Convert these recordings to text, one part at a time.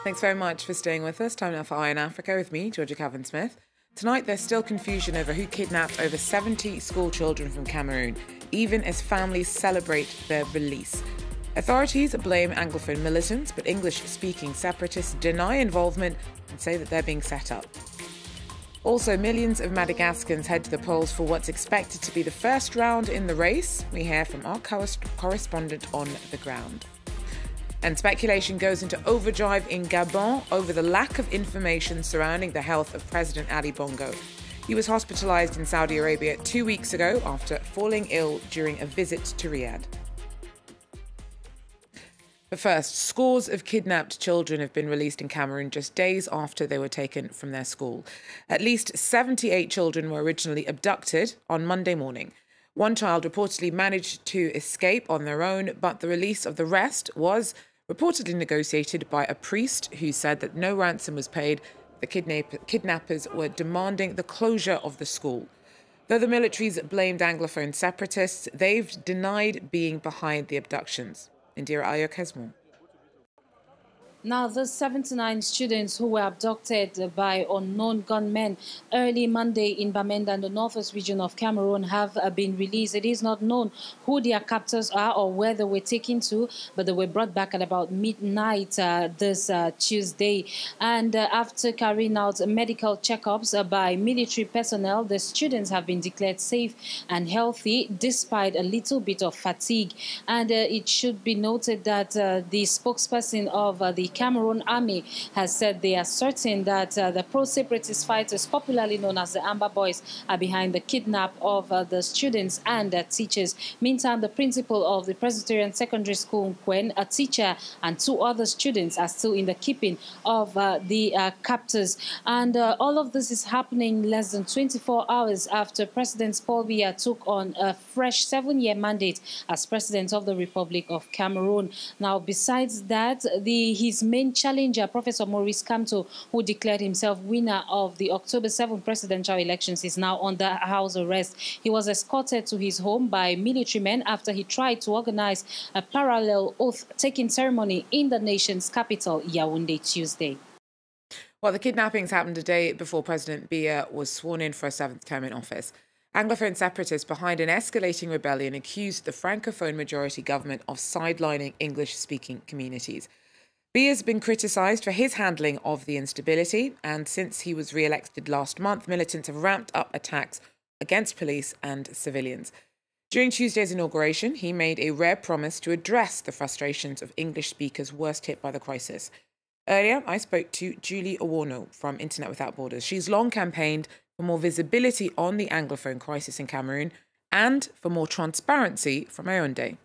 Thanks very much for staying with us. Time now for Eye on Africa with me, Georgia Cavan-Smith. Tonight, there's still confusion over who kidnapped over 70 school children from Cameroon, even as families celebrate their release. Authorities blame Anglophone militants, but English-speaking separatists deny involvement and say that they're being set up. Also, millions of Madagascans head to the polls for what's expected to be the first round in the race. We hear from our correspondent on the ground. And speculation goes into overdrive in Gabon over the lack of information surrounding the health of President Ali Bongo. He was hospitalized in Saudi Arabia 2 weeks ago after falling ill during a visit to Riyadh. But first, scores of kidnapped children have been released in Cameroon just days after they were taken from their school. At least 78 children were originally abducted on Monday morning. One child reportedly managed to escape on their own, but the release of the rest was reportedly negotiated by a priest who said that no ransom was paid. The kidnappers were demanding the closure of the school. Though the militaries blamed Anglophone separatists, they've denied being behind the abductions. Indira Ayok has more. Now, the 79 students who were abducted by unknown gunmen early Monday in Bamenda, in the northwest region of Cameroon, have been released. It is not known who their captors are or where they were taken to, but they were brought back at about midnight this Tuesday. And after carrying out medical checkups by military personnel, the students have been declared safe and healthy despite a little bit of fatigue. And it should be noted that the spokesperson of the Cameroon army has said they are certain that the pro-separatist fighters, popularly known as the Amber Boys, are behind the kidnap of the students and teachers. Meantime, the principal of the Presbyterian Secondary School, Nkwen, a teacher, and 2 other students are still in the keeping of the captors. And all of this is happening less than 24 hours after President Paul Biya took on a fresh 7-year mandate as President of the Republic of Cameroon. Now, besides that, his main challenger, Professor Maurice Kamto, who declared himself winner of the October 7 presidential elections, is now under house arrest. He was escorted to his home by military men after he tried to organize a parallel oath-taking ceremony in the nation's capital, Yaoundé, Tuesday. Well, the kidnappings happened a day before President Biya was sworn in for a 7th term in office. Anglophone separatists behind an escalating rebellion accused the Francophone majority government of sidelining English-speaking communities. Biya has been criticised for his handling of the instability, and since he was re-elected last month, militants have ramped up attacks against police and civilians. During Tuesday's inauguration, he made a rare promise to address the frustrations of English speakers worst hit by the crisis. Earlier, I spoke to Julie Owono from Internet Without Borders. She's long campaigned for more visibility on the Anglophone crisis in Cameroon and for more transparency from Yaoundé.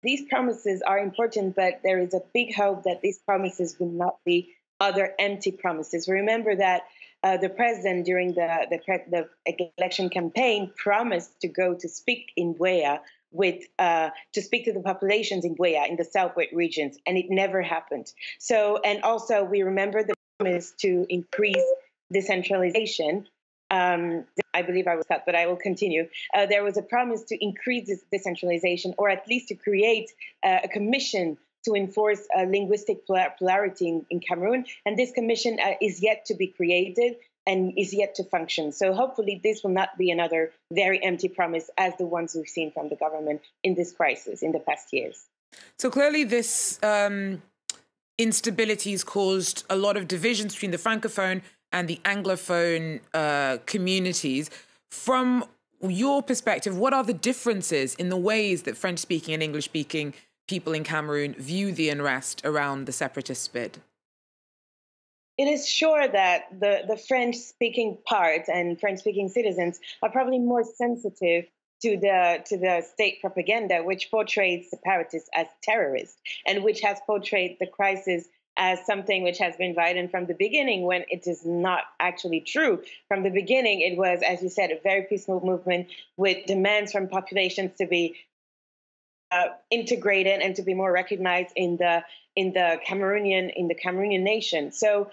These promises are important, but there is a big hope that these promises will not be other empty promises. Remember that the president during the election campaign promised to go to speak in Buea to speak to the populations in Buea in the southwest regions, and it never happened. So, and also we remember the promise to increase decentralization. I believe I was cut, but I will continue. There was a promise to increase this decentralization, or at least to create a commission to enforce linguistic plurality in Cameroon. And this commission is yet to be created and is yet to function. So hopefully this will not be another very empty promise as the ones we've seen from the government in this crisis in the past years. So clearly this instability has caused a lot of divisions between the Francophone and the Anglophone communities. From your perspective, what are the differences in the ways that French-speaking and English-speaking people in Cameroon view the unrest around the separatist bid? It is sure that the French-speaking part and French-speaking citizens are probably more sensitive to the state propaganda, which portrays separatists as terrorists and which has portrayed the crisis as something which has been violent from the beginning, when it is not actually true. From the beginning, it was, as you said, a very peaceful movement with demands from populations to be integrated and to be more recognized in the Cameroonian nation. So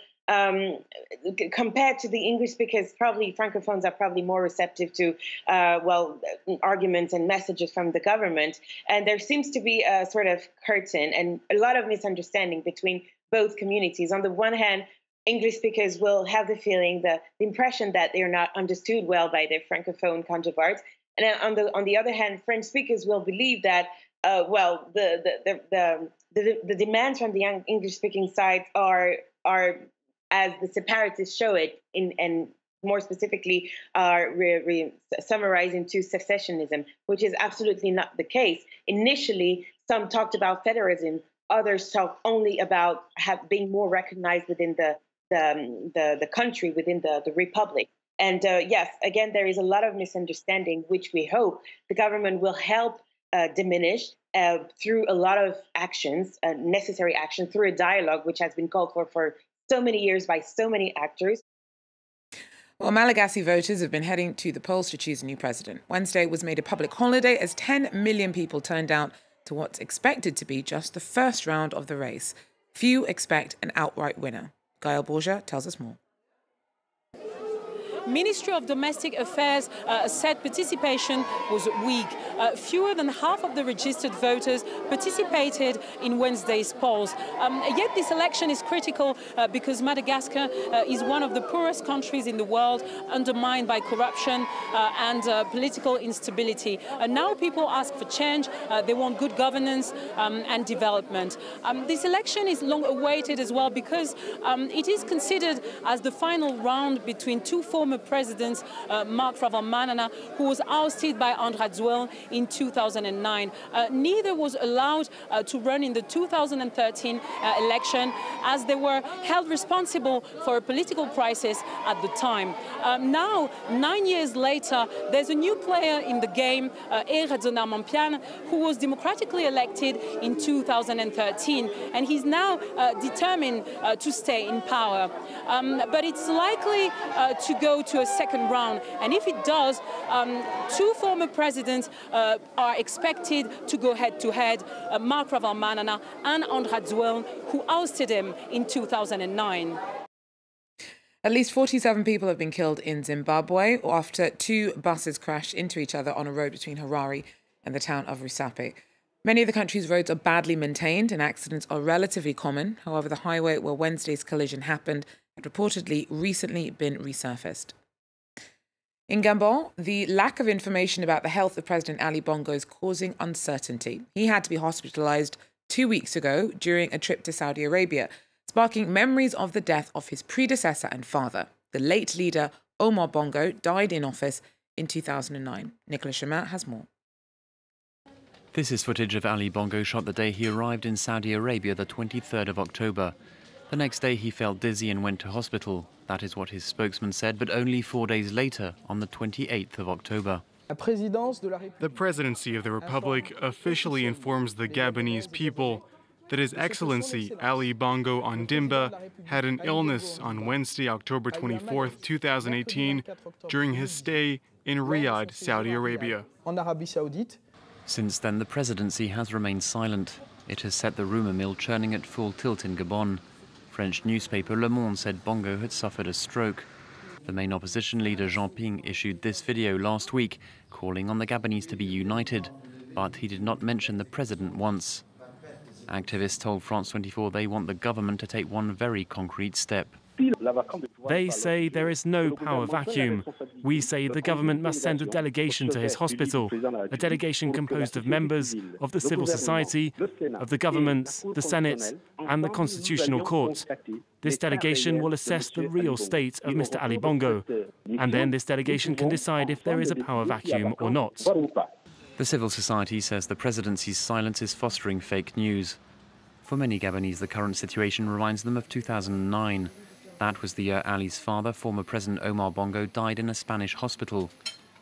compared to the English speakers, probably Francophones are probably more receptive to, arguments and messages from the government. And there seems to be a sort of curtain and a lot of misunderstanding between both communities. On the one hand, English speakers will have the impression that they are not understood well by their Francophone counterparts. And then on the other hand, French speakers will believe that, the demands from the young English-speaking side are, as the separatists show it, and more specifically, are summarized into secessionism, which is absolutely not the case. Initially, some talked about federalism, others talked only about being more recognized within the country, within the republic. And yes, again, there is a lot of misunderstanding, which we hope the government will help diminish through a lot of actions, necessary action, through a dialogue which has been called for so many years by so many actors. Well, Malagasy voters have been heading to the polls to choose a new president. Wednesday was made a public holiday as 10 million people turned out to what's expected to be just the first round of the race. Few expect an outright winner. Gael Borja tells us more. Ministry of Domestic Affairs said participation was weak. Fewer than half of the registered voters participated in Wednesday's polls. Yet this election is critical because Madagascar is one of the poorest countries in the world, undermined by corruption and political instability. Now people ask for change. They want good governance and development. This election is long awaited as well because it is considered as the final round between two former presidents, Mark Ravalomanana, who was ousted by André Zouel in 2009. Neither was allowed to run in the 2013 election, as they were held responsible for a political crisis at the time. Now, 9 years later, there's a new player in the game, Eradzona Mampian, who was democratically elected in 2013, and he's now determined to stay in power. But it's likely to go to a second round, and if it does, two former presidents are expected to go head-to-head, Mark Ravalomanana and André Zouel, who ousted him in 2009. At least 47 people have been killed in Zimbabwe after two buses crashed into each other on a road between Harare and the town of Rusape. Many of the country's roads are badly maintained and accidents are relatively common. However, the highway where Wednesday's collision happened had reportedly recently been resurfaced. In Gabon, the lack of information about the health of President Ali Bongo is causing uncertainty. He had to be hospitalized 2 weeks ago during a trip to Saudi Arabia, sparking memories of the death of his predecessor and father. The late leader, Omar Bongo, died in office in 2009. Nicolas Chemin has more. This is footage of Ali Bongo shot the day he arrived in Saudi Arabia, the 23rd of October. The next day he felt dizzy and went to hospital. That is what his spokesman said, but only 4 days later, on the 28th of October. The Presidency of the Republic officially informs the Gabonese people that His Excellency Ali Bongo Ondimba had an illness on Wednesday, October 24, 2018, during his stay in Riyadh, Saudi Arabia. Since then, the presidency has remained silent. It has set the rumour mill churning at full tilt in Gabon. French newspaper Le Monde said Bongo had suffered a stroke. The main opposition leader Jean Ping issued this video last week, calling on the Gabonese to be united, but he did not mention the president once. Activists told France 24 they want the government to take one very concrete step. They say there is no power vacuum. We say the government must send a delegation to his hospital, a delegation composed of members of the civil society, of the government, the Senate and the Constitutional Court. This delegation will assess the real state of Mr. Ali Bongo, and then this delegation can decide if there is a power vacuum or not. The civil society says the presidency's silence is fostering fake news. For many Gabonese, the current situation reminds them of 2009. That was the year Ali's father, former President Omar Bongo, died in a Spanish hospital.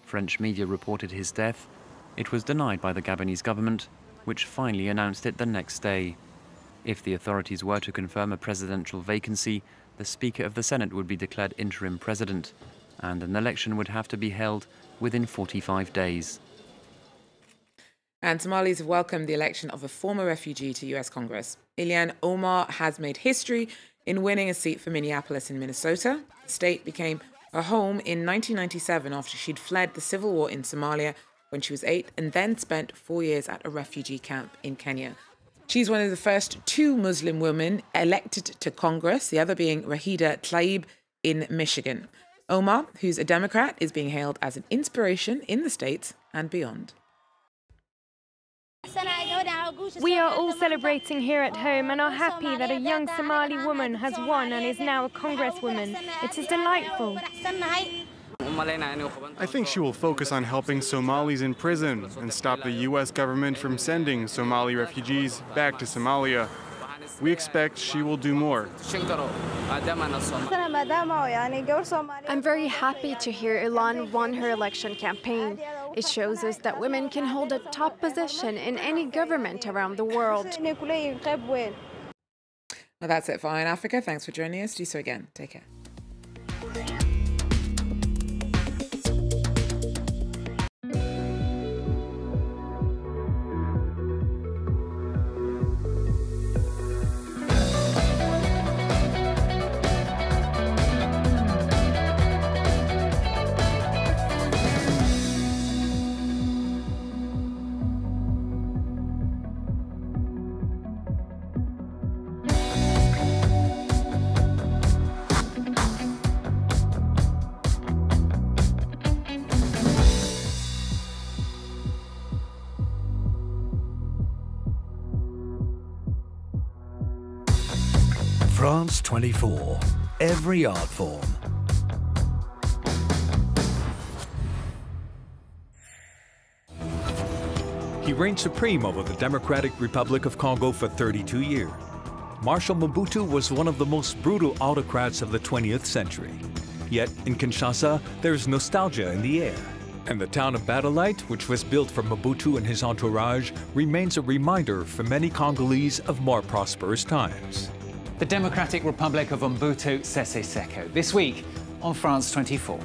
French media reported his death. It was denied by the Gabonese government, which finally announced it the next day. If the authorities were to confirm a presidential vacancy, the Speaker of the Senate would be declared interim president, and an election would have to be held within 45 days. And Somalis have welcomed the election of a former refugee to US Congress. Ilhan Omar has made history in winning a seat for Minneapolis in Minnesota. The state became her home in 1997 after she'd fled the civil war in Somalia when she was 8 and then spent 4 years at a refugee camp in Kenya. She She's one of the first 2 Muslim women elected to Congress, the other being Rahida Tlaib in Michigan. Omar, who's a Democrat, is being hailed as an inspiration in the States and beyond. We are all celebrating here at home and are happy that a young Somali woman has won and is now a congresswoman. It is delightful. I think she will focus on helping Somalis in prison and stop the U.S. government from sending Somali refugees back to Somalia. We expect she will do more. I'm very happy to hear Ilan won her election campaign. It shows us that women can hold a top position in any government around the world. Well, that's it for Eye on Africa. Thanks for joining us. Do so again. Take care. France 24, every art form. He reigned supreme over the Democratic Republic of Congo for 32 years. Marshal Mobutu was one of the most brutal autocrats of the 20th century. Yet in Kinshasa, there's nostalgia in the air. And the town of Badalite, which was built for Mobutu and his entourage, remains a reminder for many Congolese of more prosperous times. The Democratic Republic of Mobutu Sese Seko, this week on France 24.